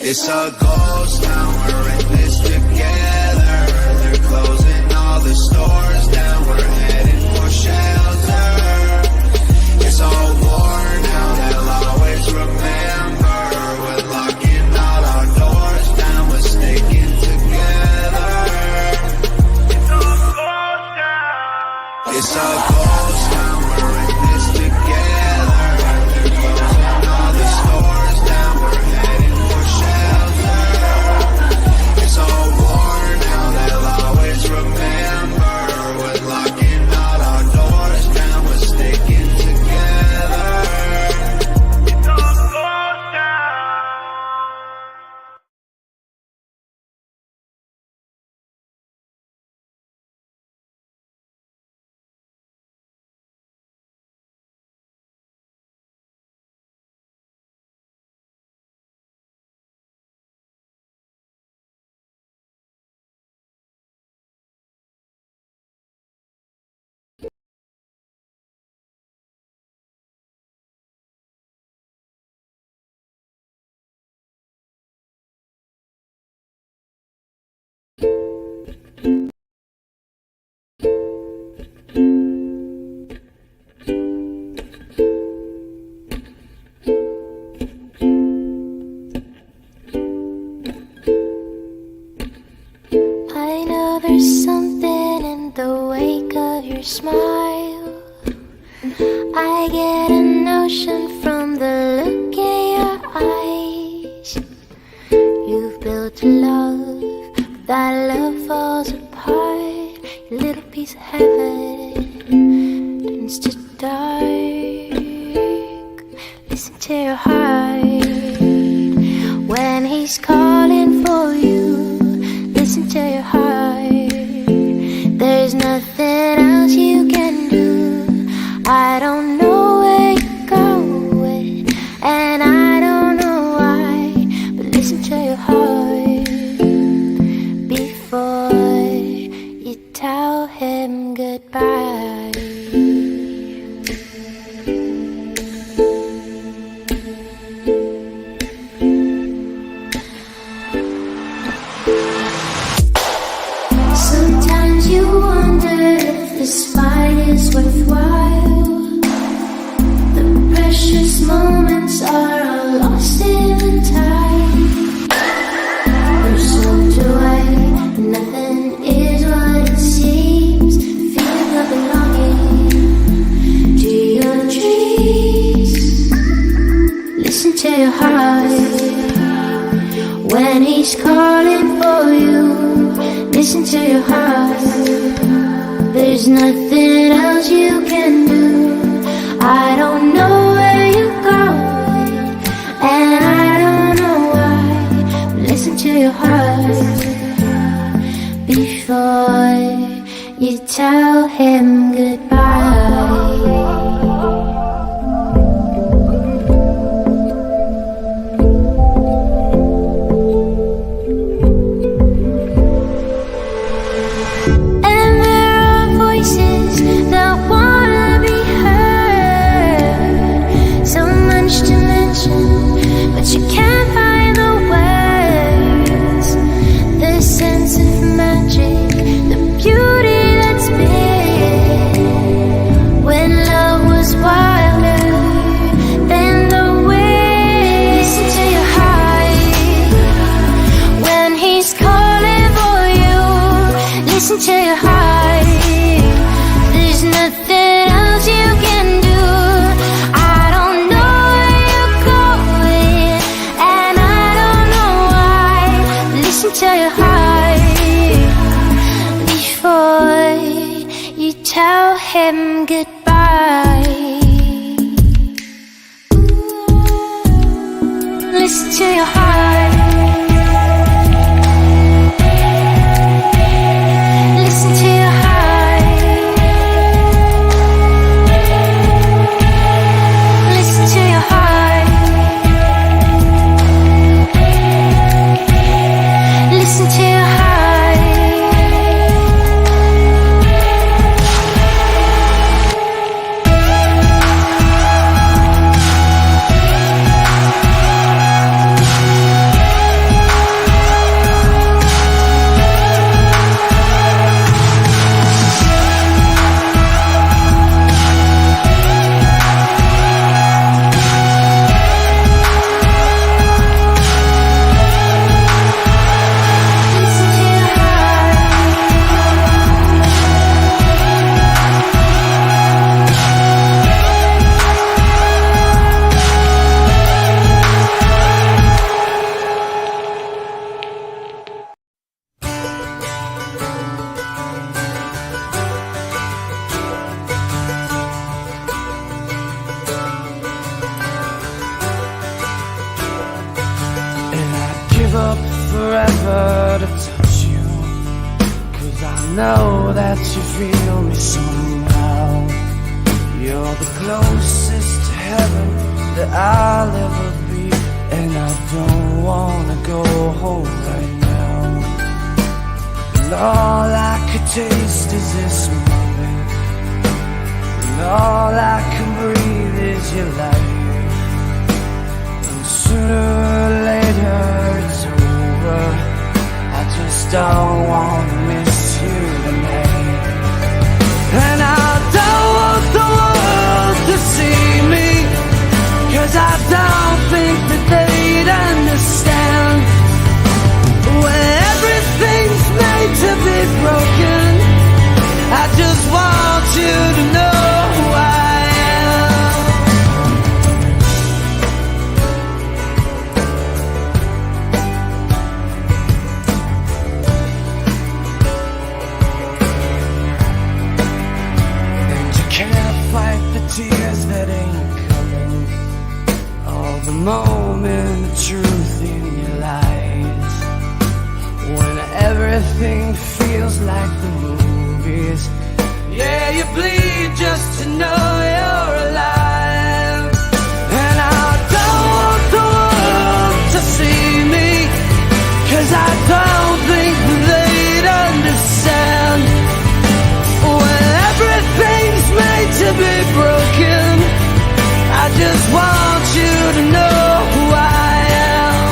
It's a ghost town, we're in this together. They're closing all the stores down, we're heading for shelter. It's all war now, they'll always remember. We're locking all our doors down, we're sticking together. It's a ghost town, we're in this together. They're closing all the stores down, we're heading for shelter. It's all war now, they'll always remember. We're locking all our doors down, we're sticking together. It's all ghost town. I know there's something in the wake of your smile. I get a notion from the look in your eyes. You've built a love, but that love falls apart. Your little piece of heaven turns to dark. Listen to your heart when he's calling for you. Listen to your heart. There's nothing else you can do. I don't know where you're going, and I don't know why, but listen to your heart before you tell him goodbye. Sometimes you wonder if this fight is worthwhile. The precious moments are all lost in the tide. They're swept away, nothing is what it seems. Feeling of belonging to your dreams. Listen to your heart when he's calling for you. Listen to your heart. There's nothing else you can do. I don't know where you're going, and I don't know why, but listen to your heart before you tell him goodbye. Listen to your heart. There's nothing else you can do. I don't know where you're going, and I don't know why. Listen to your heart before you tell him goodbye. Listen to your heart. know that you feel me somehow. You're the closest to heaven that I'll ever be, and I don't wanna go home right now. And all I could taste is this moment, and all I can breathe is your light. And sooner or later it's over, I just don't wanna miss you tonight. And I don't want the world to see me, 'cause I don't think that they'd understand. When everything's made to be broken, I just want you to know who I am. And you can't fight the tears that ain't coming, all the moment of truth in your lies. When everything feels like the movies, yeah, you bleed just to know you're alive. And I don't want the world to see me, 'cause I don't think that they'd understand. When everything's made to be broken, I just want you to know who I am.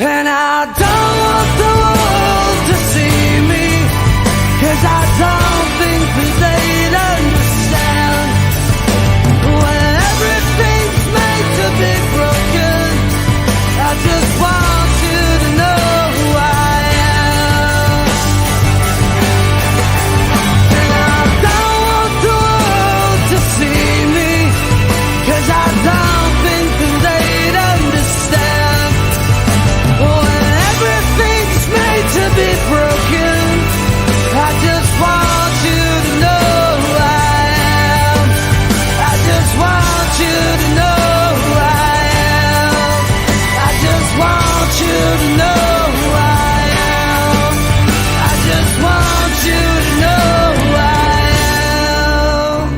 And I don't want the world to see me, 'cause I don't think that they'd understand. When everything's made to be broken, I just want you to know who I am. And I don't want the world to see me, 'cause I don't think that they'd understand. When everything's made to be broken, I just want you to know who I am. I just want you to know who I am. I just want you to know who I am. I just want you to know who I am.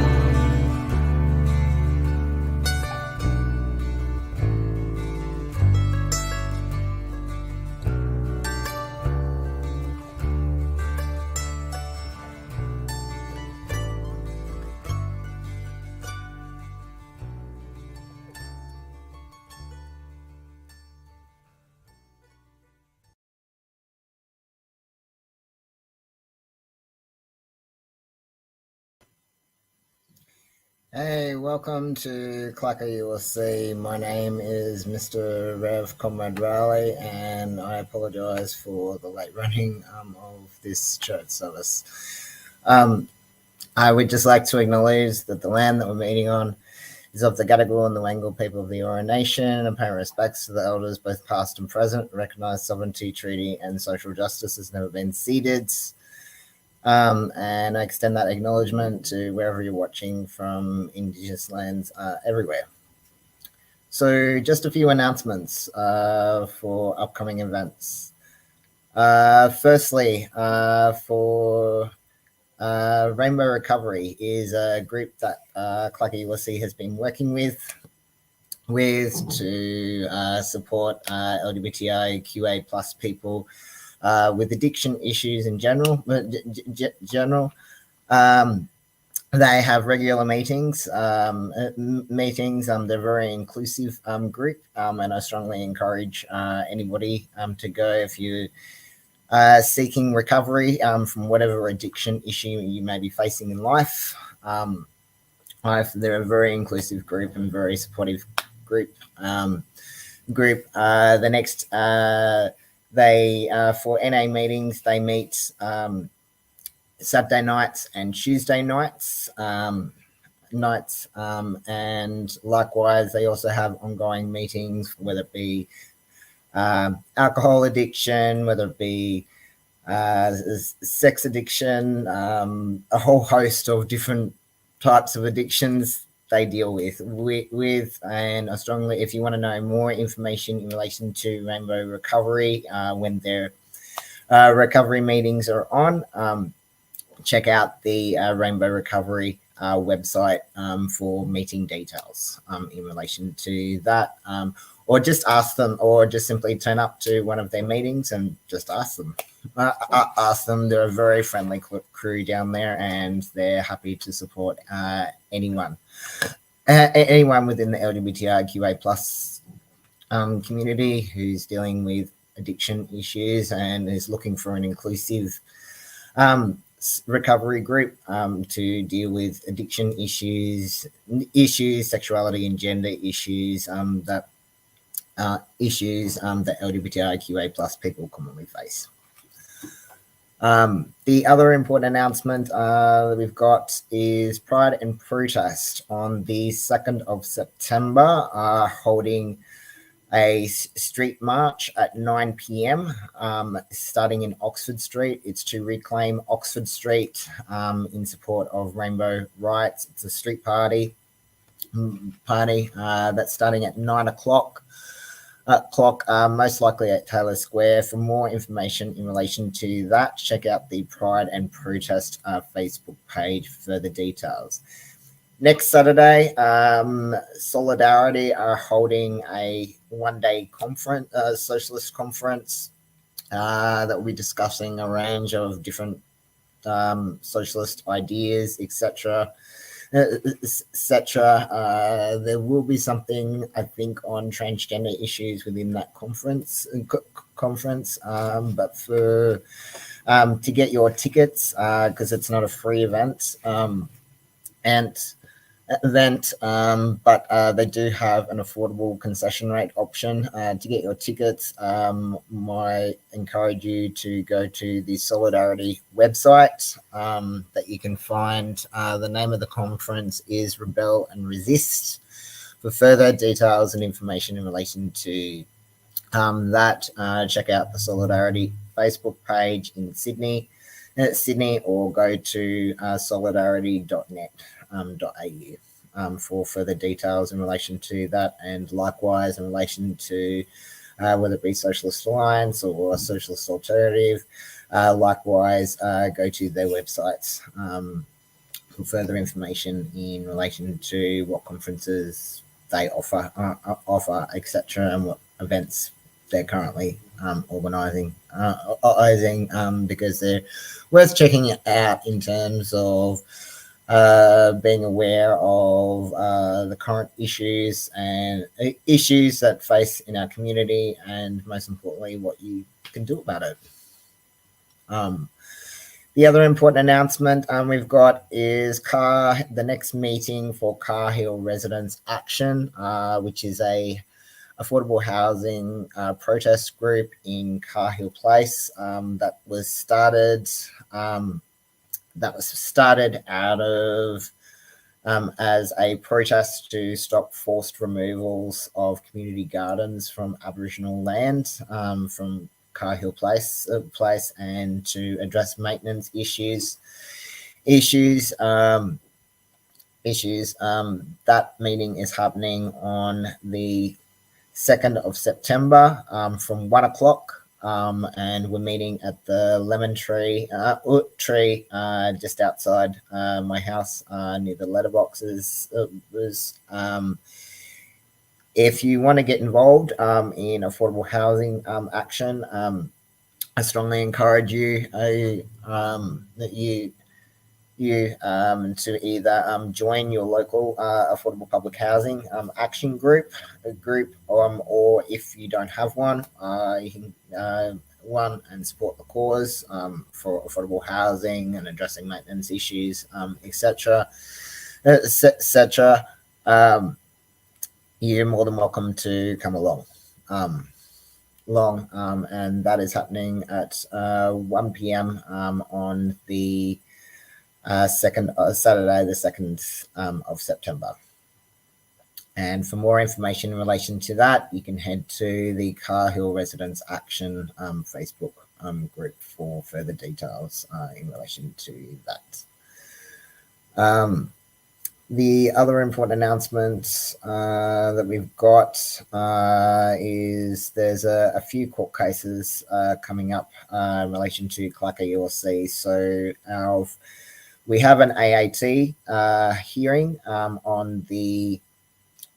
Hey, welcome to CLACCA ULC. My name is Mr. Rev Comrade Riley, and I apologise for the late running of this church service. I would just like to acknowledge that the land that we're meeting on is of the Gadigal and the Wangal people of the Eora Nation, and pay respects to the elders, both past and present. Recognise sovereignty, treaty, and social justice has never been ceded. And I extend that acknowledgement to wherever you're watching from Indigenous lands everywhere. So just a few announcements for upcoming events. Firstly, for Rainbow Recovery is a group that CLACCA ULC has been working with to support LGBTIQA plus people with addiction issues in general. They have regular meetings. They're very inclusive group, and I strongly encourage anybody to go if you seeking recovery from whatever addiction issue you may be facing in life. They're a very inclusive group and very supportive group. The next they for NA meetings, they meet Saturday nights and Tuesday nights. And likewise, they also have ongoing meetings, whether it be alcohol addiction, whether it be sex addiction, a whole host of different types of addictions they deal with. And I strongly, if you want to know more information in relation to Rainbow Recovery, when their recovery meetings are on, check out the Rainbow Recovery website for meeting details in relation to that. Or just ask them, or just simply turn up to one of their meetings and just ask them. They're a very friendly crew down there, and they're happy to support anyone within the LGBTIQA plus community who's dealing with addiction issues and is looking for an inclusive recovery group to deal with addiction issues, sexuality and gender issues that LGBTIQA plus people commonly face. The other important announcement that we've got is Pride and Protest on the 2nd of September, holding a street march at 9 p.m. Starting in Oxford Street. It's to reclaim Oxford Street in support of rainbow rights. It's a street party that's starting at 9 o'clock. Most likely at Taylor Square. For more information in relation to that, check out the Pride and Protest Facebook page for further details. Next Saturday, Solidarity are holding a one-day conference, socialist conference, that will be discussing a range of different socialist ideas, etc. There will be something, I think, on transgender issues within that conference. But for to get your tickets, because it's not a free event, but they do have an affordable concession rate option. To get your tickets, I encourage you to go to the Solidarity website that you can find. The name of the conference is Rebel and Resist. For further details and information in relation to that, check out the Solidarity Facebook page in Sydney, or go to solidarity.net.au for further details in relation to that, and likewise in relation to whether it be Socialist Alliance or Socialist Alternative. Likewise, go to their websites for further information in relation to what conferences they offer, etc., and what events they're currently organising, because they're worth checking out in terms of being aware of the current issues that face in our community, and most importantly, what you can do about it. The other important announcement we've got is the next meeting for Cahill Residents Action, which is a affordable housing protest group in Cahill Place that was started out of as a protest to stop forced removals of community gardens from Aboriginal land from Cahill Place, and to address maintenance issues. That meeting is happening on the 2nd of September from 1 o'clock. And we're meeting at the lemon tree just outside my house near the letterboxes. If you want to get involved in affordable housing action, I strongly encourage you that you to either join your local affordable public housing action group, or if you don't have one, you can and support the cause for affordable housing and addressing maintenance issues, etc. You're more than welcome to come along. And that is happening at 1 p.m. On the Saturday, the 2nd of September. And for more information in relation to that, you can head to the Cahill Residents Action Facebook group for further details in relation to that. The other important announcements that we've got is there's a few court cases coming up in relation to CLACCA ULC. So we have an AAT hearing on the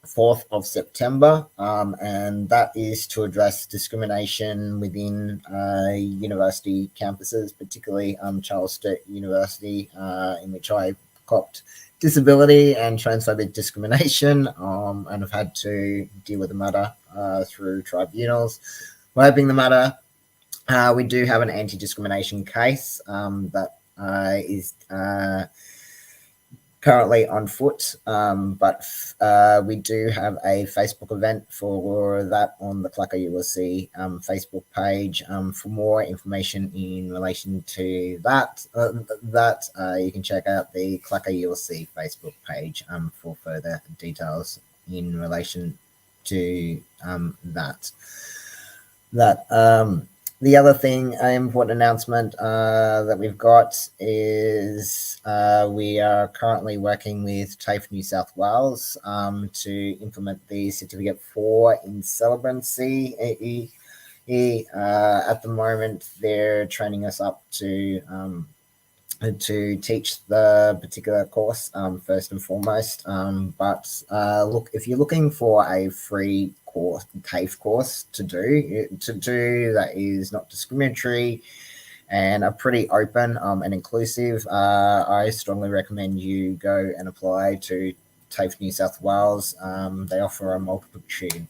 4th of September, and that is to address discrimination within university campuses, particularly Charles Sturt University, in which I copped disability and transphobic discrimination, and have had to deal with the matter through tribunals. We're hoping the matter, we do have an anti-discrimination case that is currently on foot, but we do have a Facebook event for that on the CLACCA ULC Facebook page. For more information in relation to that, you can check out the CLACCA ULC Facebook page for further details in relation to that. The other thing, an important announcement that we've got is we are currently working with TAFE New South Wales to implement the Certificate 4 in Celebrancy. At the moment, they're training us up to teach the particular course first and foremost. But look, if you're looking for a free TAFE course to do that is not discriminatory and are pretty open and inclusive, I strongly recommend you go and apply to TAFE New South Wales. They offer a multitude.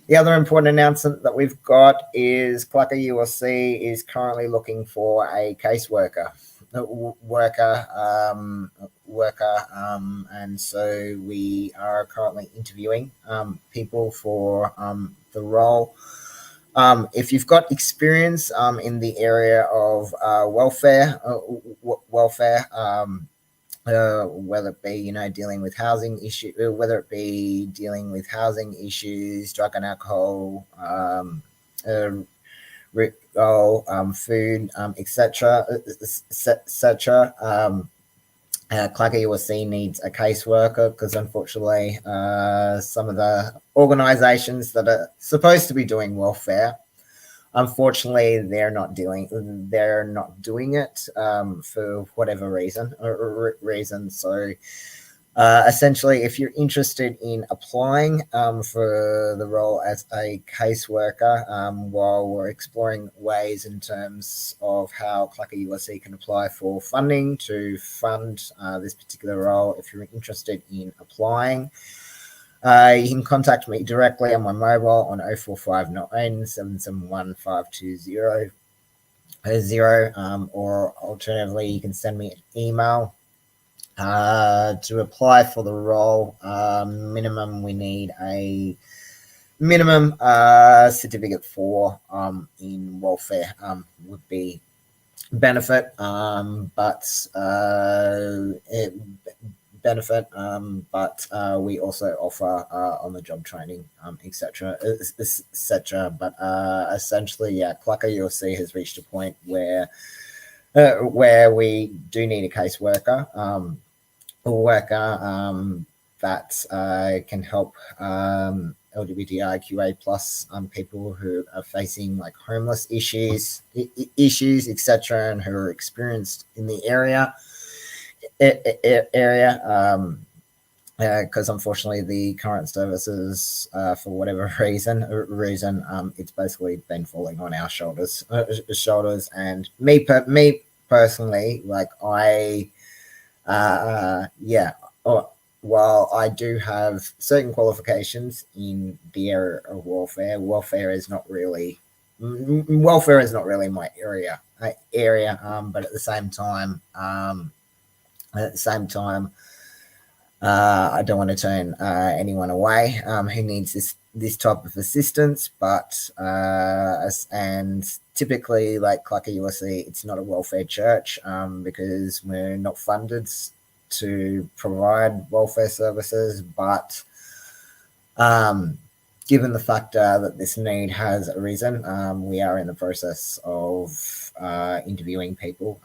The other important announcement that we've got is CLACCA ULC is currently looking for a caseworker. And so we are currently interviewing people for the role. If you've got experience in the area of welfare, whether it be dealing with housing issues, drug and alcohol, food, etc. CLACCA ULC needs a caseworker because unfortunately some of the organizations that are supposed to be doing welfare, unfortunately they're not doing it for whatever reason. So essentially, if you're interested in applying for the role as a caseworker, while we're exploring ways in terms of how CLACCA ULC can apply for funding to fund this particular role, if you're interested in applying, you can contact me directly on my mobile on 0459 771 5200, or alternatively, you can send me an email. To apply for the role, minimum we need a minimum certificate 4 in welfare would be benefit, but benefit, but we also offer on-the-job training, etc., etc. But essentially, yeah, CLACCA ULC has reached a point where we do need a caseworker, that can help LGBTIQA plus people who are facing like homeless issues, etc., and who are experienced in the area. Because unfortunately the current services, for whatever reason, it's basically been falling on our shoulders. And me personally, like while I do have certain qualifications in the area of welfare is not really my area. But at the same time, I don't want to turn anyone away who needs this type of assistance. But and typically, like CLACCA ULC, it's not a welfare church, because we're not funded to provide welfare services. But given the factor that this need has arisen, we are in the process of interviewing people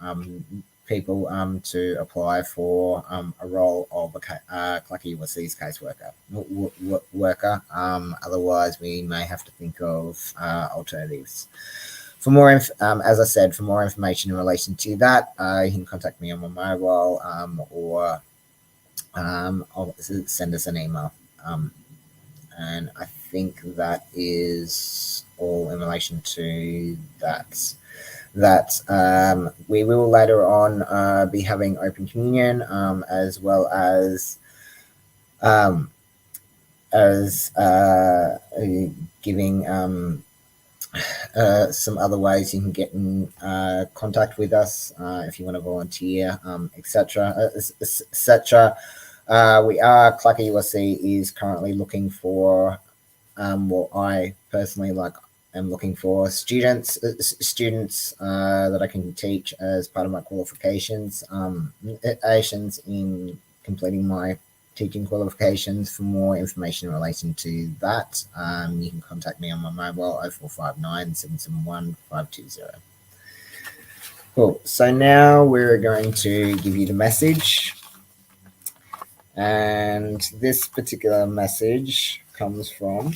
to apply for a role of a CLACCA ULC's caseworker. Otherwise, we may have to think of alternatives. For more, as I said, for more information in relation to that, you can contact me on my mobile, or send us an email. And I think that is all in relation to that. We will later on be having open communion, as well as giving some other ways you can get in contact with us if you want to volunteer, etc. CLACCA ULC is currently looking for, I personally am looking for students that I can teach as part of my qualifications, in completing my teaching qualifications. For more information in relation to that, you can contact me on my mobile 0459 771 520. Cool. So now we're going to give you the message. And this particular message comes from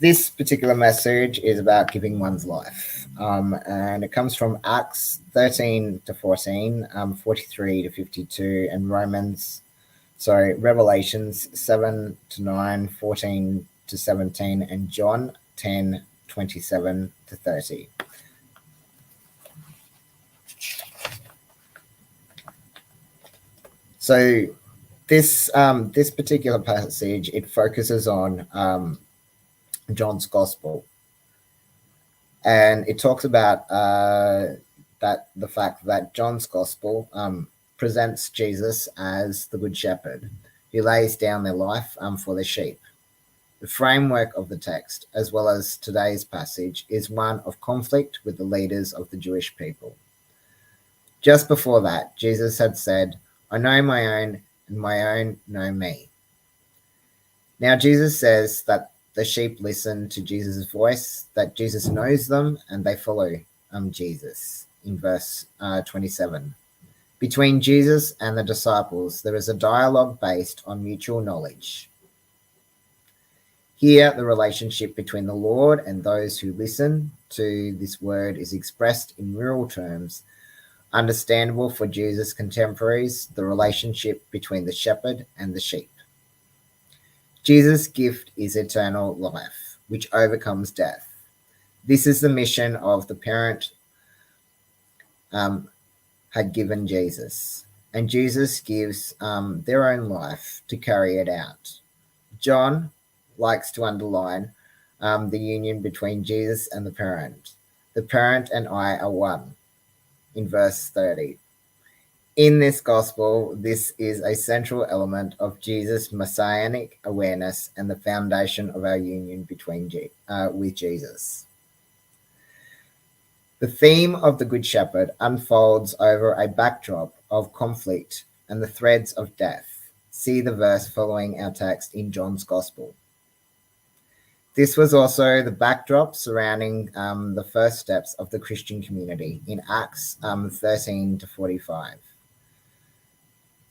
This particular message is about giving one's life, and it comes from Acts 13 to 14, 43 to 52, and Revelations 7 to 9, 14 to 17, and John 10, 27 to 30. So this particular passage, it focuses on John's Gospel, and it talks about the fact that John's Gospel presents Jesus as the Good Shepherd who lays down their life for the sheep. The framework of the text, as well as today's passage, is one of conflict with the leaders of the Jewish people. Just before that, Jesus had said, "I know my own, and my own know me." Now Jesus says that the sheep listen to Jesus' voice, that Jesus knows them, and they follow Jesus. In verse 27. Between Jesus and the disciples, there is a dialogue based on mutual knowledge. Here, the relationship between the Lord and those who listen to this word is expressed in real terms, understandable for Jesus' contemporaries, the relationship between the shepherd and the sheep. Jesus' gift is eternal life, which overcomes death. This is the mission of the parent had given Jesus, and Jesus gives their own life to carry it out. John likes to underline the union between Jesus and the parent. The parent and I are one, in verse 30. In this gospel, this is a central element of Jesus' messianic awareness and the foundation of our union with Jesus. The theme of the Good Shepherd unfolds over a backdrop of conflict and the threads of death. See the verse following our text in John's Gospel. This was also the backdrop surrounding the first steps of the Christian community in Acts 13 to 45.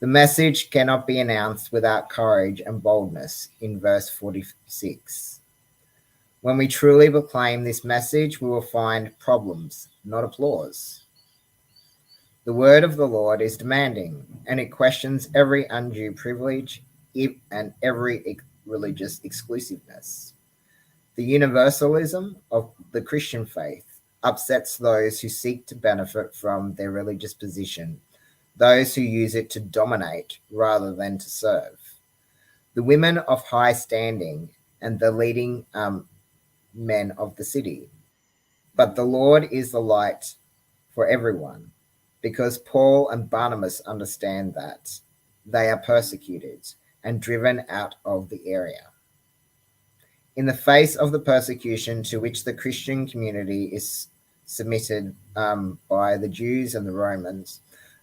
The message cannot be announced without courage and boldness in verse 46. When we truly proclaim this message, we will find problems, not applause. The word of the Lord is demanding, and it questions every undue privilege and every religious exclusiveness. The universalism of the Christian faith upsets those who seek to benefit from their religious position, those who use it to dominate rather than to serve. The women of high standing and the leading men of the city. But the Lord is the light for everyone, because Paul and Barnabas understand that they are persecuted and driven out of the area. In the face of the persecution to which the Christian community is submitted by the Jews and the Romans,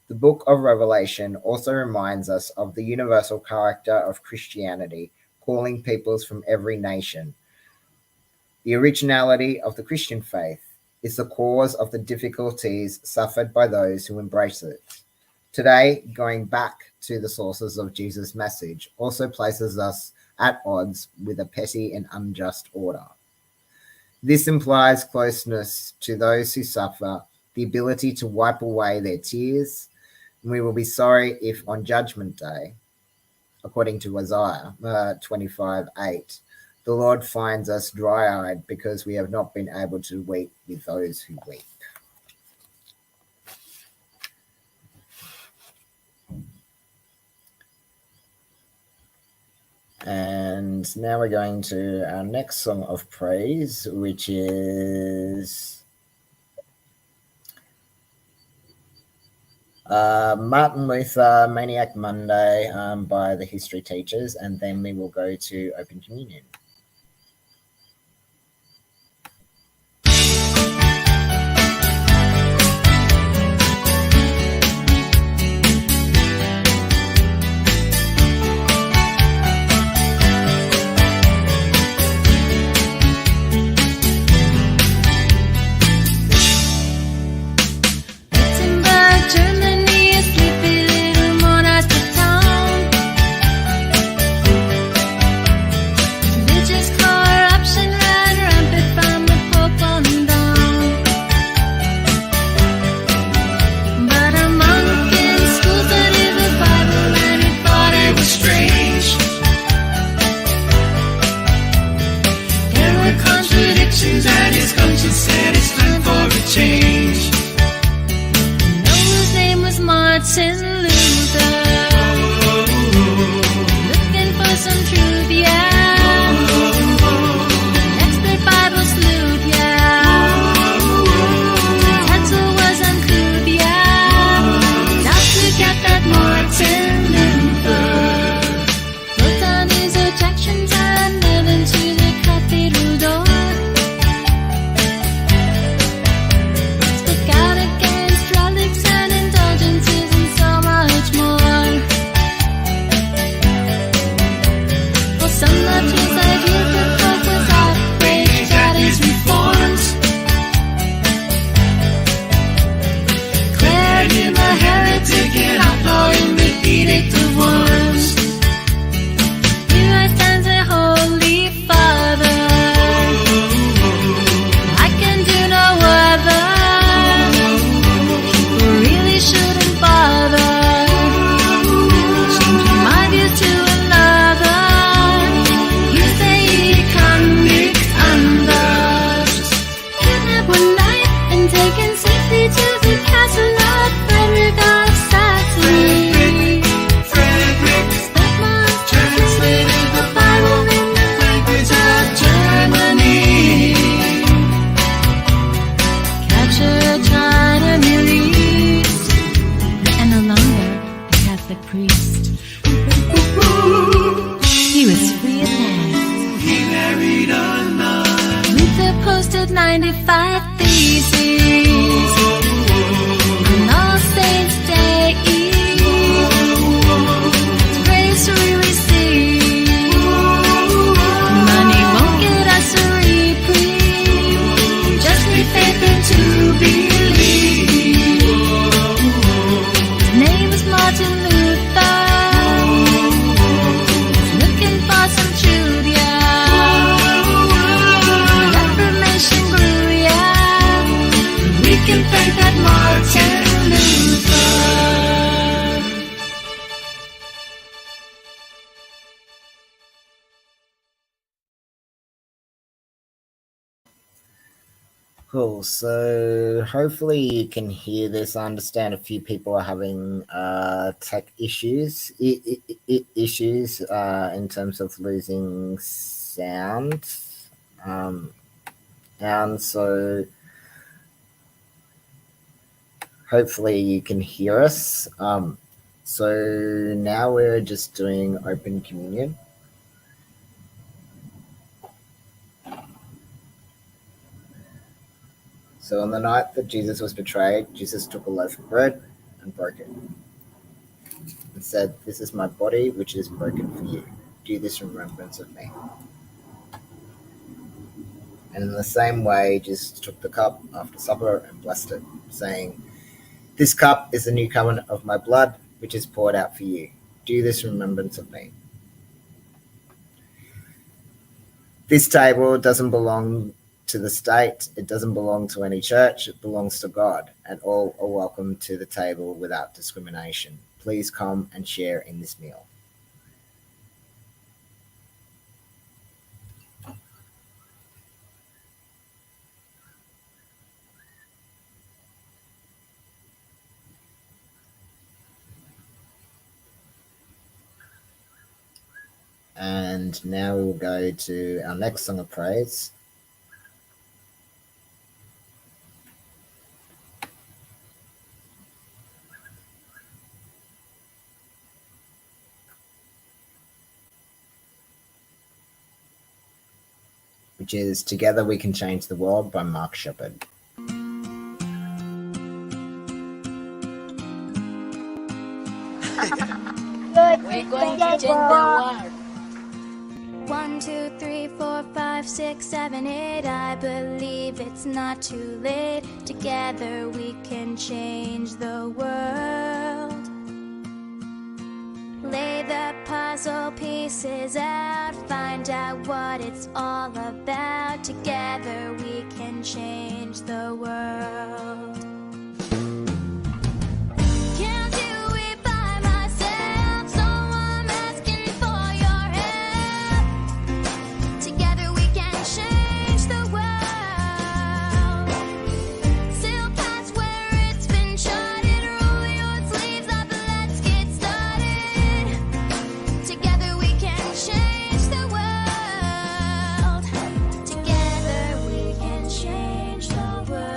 the book of Revelation also reminds us of the universal character of Christianity, calling peoples from every nation. The originality of the Christian faith is the cause of the difficulties suffered by those who embrace it. Today, going back to the sources of Jesus' message also places us at odds with a petty and unjust order. This implies closeness to those who suffer, the ability to wipe away their tears. We will be sorry if on Judgment Day, according to Isaiah 25:8, the Lord finds us dry-eyed because we have not been able to weep with those who weep. And now we're going to our next song of praise, which is Martin Luther, Maniac Monday by the History Teachers, and then we will go to Open Communion. And his conscience said it's time for a change. His name was Martin Luther. Looking for some truth, yeah. Next day Bible sleuth, yeah. The title was uncouth, yeah. Now to get that Martin Luther. Wrote down his objections and led into the cathedral door. Edict of Worms. Here I stand, the Holy Father. I can do no other. People really shouldn't bother. Changing my views to another. You say he convict others. Kidnapped one night and taken safely to the castle of Frederick of Saxony. Priest. He was free at last. He married a nun. Luther posted 95 things. species. On All Saints' Day Eve, grace we receive. Money won't get us a reprieve. Just be faithful to believe. His name is Martin Luther. He's looking for some truth, yeah. Reformation grew, yeah. We can thank that Martin Luther. Cool. So hopefully you can hear this. I understand a few people are having tech issues, issues in terms of losing sound, and so hopefully you can hear us. So now we're just doing open communion. So on the night that Jesus was betrayed, Jesus took a loaf of bread and broke it and said, "This is my body, which is broken for you. Do this in remembrance of me." And in the same way, Jesus took the cup after supper and blessed it, saying, "This cup is the new covenant of my blood, which is poured out for you. Do this in remembrance of me." This table doesn't belong to the state. It doesn't belong to any church. It belongs to God, and all are welcome to the table without discrimination. Please come and share in this meal. And now we will go to our next song of praise. Which is Together We Can Change the World by Mark Shepard. We're going to change the world. 1, 2, 3, 4, 5, 6, 7, 8. I believe it's not too late. Together we can change the world. Lay the puzzle pieces out. Find out what it's all about. Together we can change the world. Can't do it by myself, so I'm asking for your help. Together we can change the world. Sail past where it's been charted. Roll your sleeves up and let's get started. Together we can change the world. Together we can change the world.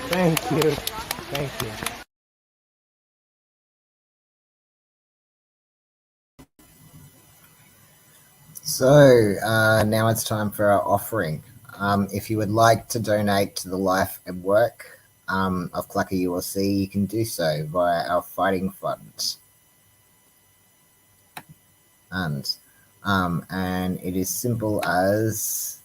Thank you. Thank you. So now it's time for our offering. If you would like to donate to the life and work of CLACCA ULC, you can do so via our Fighting Fund. And it is simple as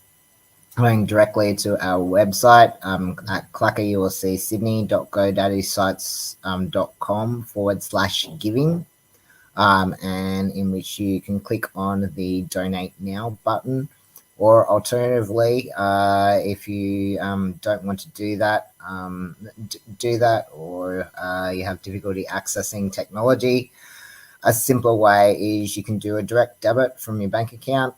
going directly to our website at claccaulc.godaddysites.com/giving, and in which you can click on the Donate Now button. Or alternatively, if you don't want to do that, or you have difficulty accessing technology, a simpler way is you can do a direct debit from your bank account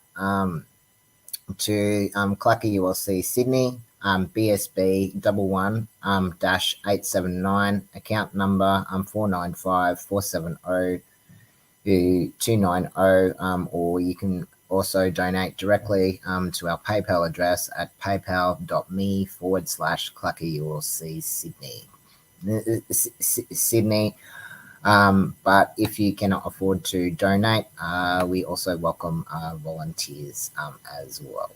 to CLACCA ULC Sydney, BSB 11-879, account number 495-470-290, or you can also donate directly to our PayPal address at paypal.me/CLACCA ULC Sydney. But if you cannot afford to donate, we also welcome volunteers as well.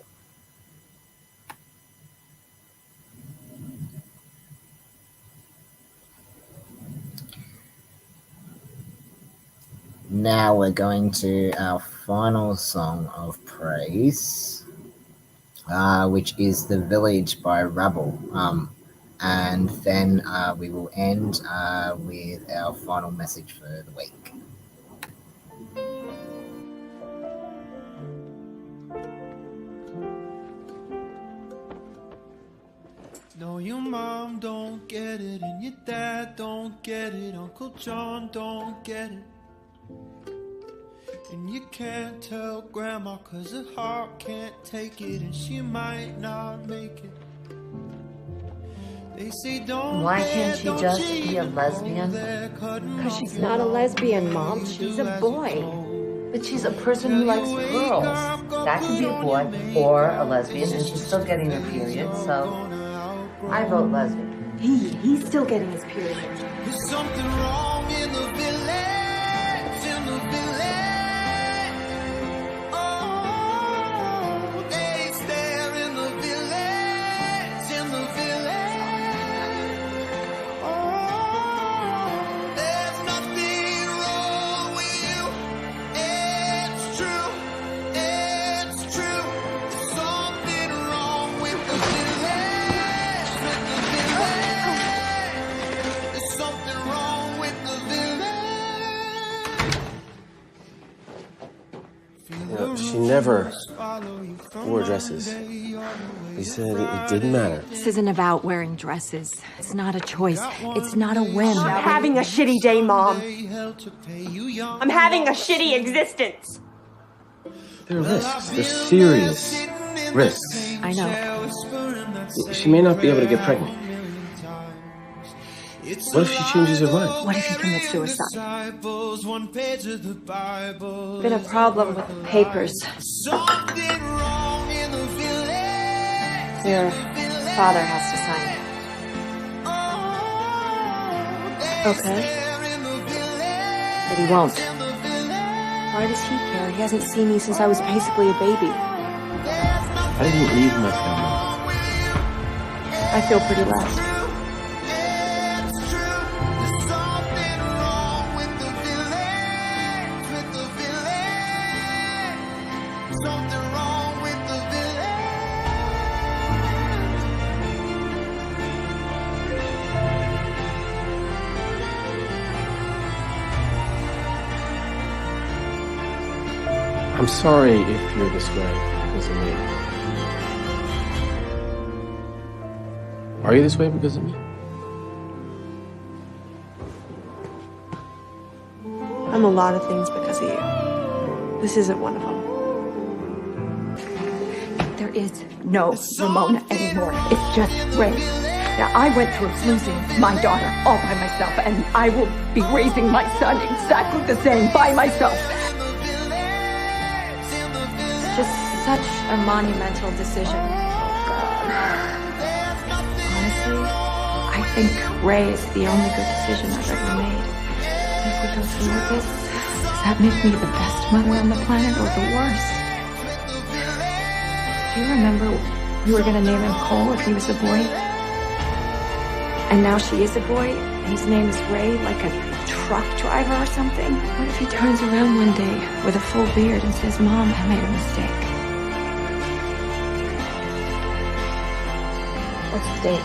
Now we're going to our final song of praise, which is The Village by Rabble. And then we will end with our final message for the week. No, your mom don't get it, and your dad don't get it, Uncle John don't get it. And you can't tell Grandma 'cause her heart can't take it, and she might not make it. They say don't. Why can't she just be a lesbian? Because she's not a lesbian, Mom. She's a boy. But she's a person who likes girls. That could be a boy or a lesbian, and she's still getting her period, so I vote lesbian. He's still getting his period. There's something wrong in the village, in the village. Oh, they stare in the village, in the village. Oh, there's nothing wrong with you. It's true, it's true. There's something wrong with the village, with the village. There's something wrong with the village. She never wore dresses. You said it didn't matter. This isn't about wearing dresses. It's not a choice. It's not a whim. I'm having a shitty day, Mom. I'm having a shitty existence. There are risks. They're serious risks. I know. She may not be able to get pregnant. What if she changes her mind? What if he commits suicide? Been a problem with the papers. Your father has to sign it. Okay. But he won't. Why does he care? He hasn't seen me since I was basically a baby. I didn't leave my family. I feel pretty blessed. I'm sorry if you're this way because of me. Are you this way because of me? I'm a lot of things because of you. This isn't one of them. There is no Ramona anymore. It's just Ray. Now, I went through losing my daughter all by myself, and I will be raising my son exactly the same by myself. It's just such a monumental decision. Oh, God. Honestly, I think Ray is the only good decision I've ever made. If we go through with this, does that make me the best mother on the planet or the worst? Do you remember you were going to name him Cole if he was a boy? And now she is a boy, and his name is Ray, like a truck driver or something? What if he turns around one day with a full beard and says, Mom, I made a mistake? What's the date?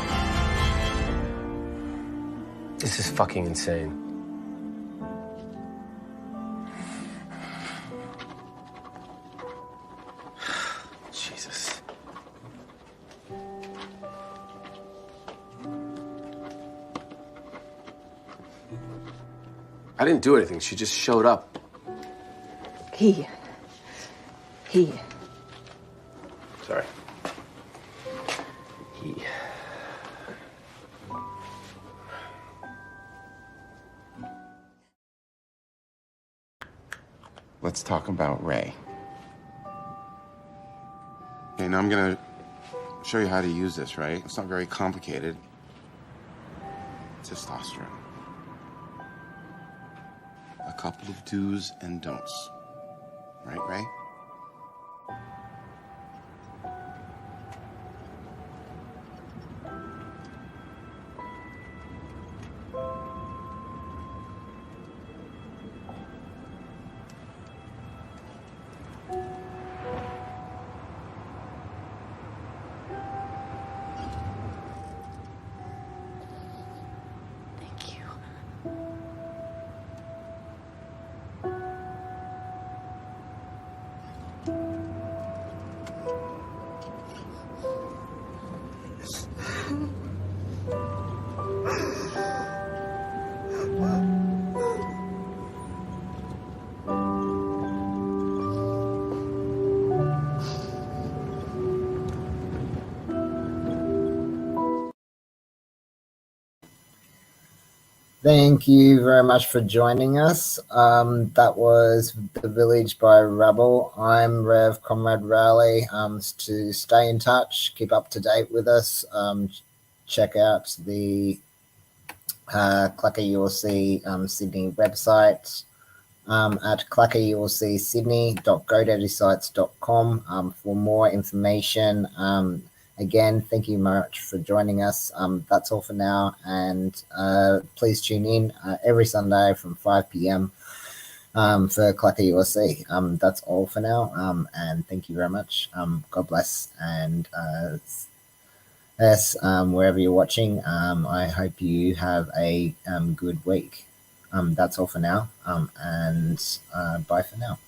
This is fucking insane. Jesus. I didn't do anything. She just showed up. He. Sorry. He. Let's talk about Ray. Okay, now I'm gonna show you how to use this, right? It's not very complicated. Testosterone. A couple of do's and don'ts. Right, Ray? Thank you. Thank you very much for joining us. That was The Village by Rubble. I'm Rev Comrade Rowley. To stay in touch, keep up to date with us, check out the CLACCA ULC Sydney website at claccaulcsydney.godaddysites.com for more information. Again, thank you much for joining us. That's all for now, and please tune in every Sunday from 5 p.m. For CLACCA ULC. That's all for now, and thank you very much. God bless, and yes, wherever you're watching, I hope you have a good week. That's all for now, and bye for now.